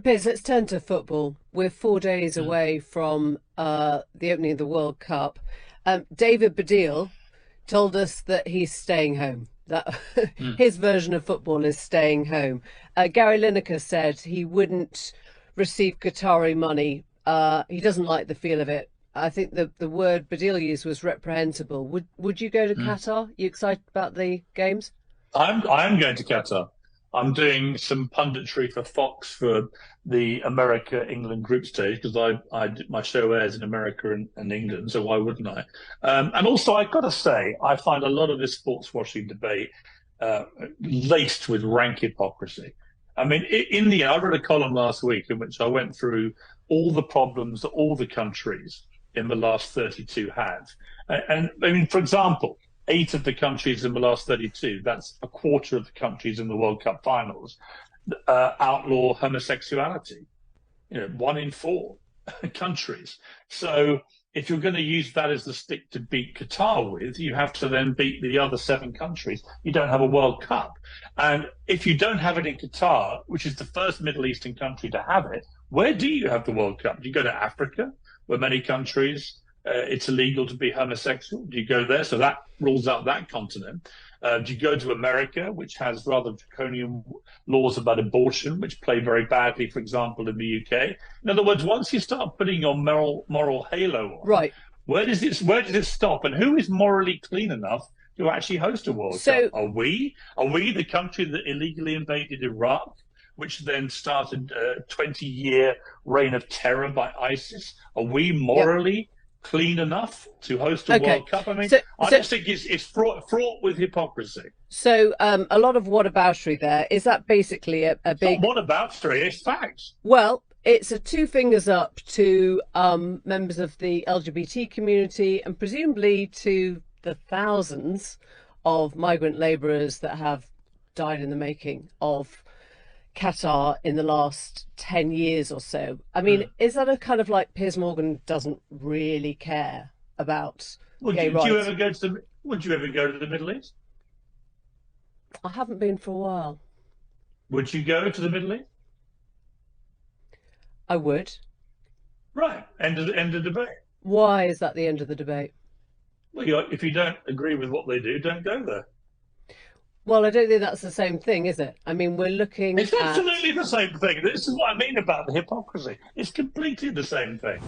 Piers, let's turn to football. We're 4 days away from the opening of the World Cup. David Baddiel told us that he's staying home. That his version of football is staying home. Gary Lineker said he wouldn't receive Qatari money. He doesn't like the feel of it. I think the word Baddiel used was reprehensible. Would you go to Qatar? You excited about the games? I'm going to Qatar. I'm doing some punditry for Fox for the America-England group stage because my show airs in America and England, so why wouldn't I? And also, I've got to say, I find a lot of this sports washing debate laced with rank hypocrisy. I mean, in the end, I wrote a column last week in which I went through all the problems that all the countries in the last 32 have. And I mean, for example, 8 of the countries in the last 32, that's a quarter of the countries in the World Cup finals, outlaw homosexuality. 1 in 4 countries. So if you're going to use that as the stick to beat Qatar with, you have to then beat the other 7 countries. You don't have a World Cup. And if you don't have it in Qatar, which is the first Middle Eastern country to have it, where do you have the World Cup? Do you go to Africa, where many countries it's illegal to be homosexual? Do you go there? So that rules out that continent. Do you go to America, which has rather draconian laws about abortion, which play very badly, for example, in the UK? In other words, once you start putting your moral halo on, right, where does it stop? And who is morally clean enough to actually host a World Cup? Are we the country that illegally invaded Iraq, which then started a 20-year reign of terror by ISIS? Are we morally clean enough to host a World Cup? I mean, I just think it's fraught with hypocrisy. So a lot of whataboutery there. Is that basically a big... It's not whataboutery, it's facts. Well, it's a 2 fingers up to members of the LGBT community and presumably to the thousands of migrant labourers that have died in the making of Qatar in the last 10 years or so. I mean, is that a kind of like Piers Morgan doesn't really care about gay rights? Would you ever go to the Middle East? I haven't been for a while. Would you go to the Middle East? I would. Right. End of debate. Why is that the end of the debate? Well, if you don't agree with what they do, don't go there. Well, I don't think that's the same thing, is it? I mean, we're looking It's absolutely the same thing. This is what I mean about the hypocrisy. It's completely the same thing.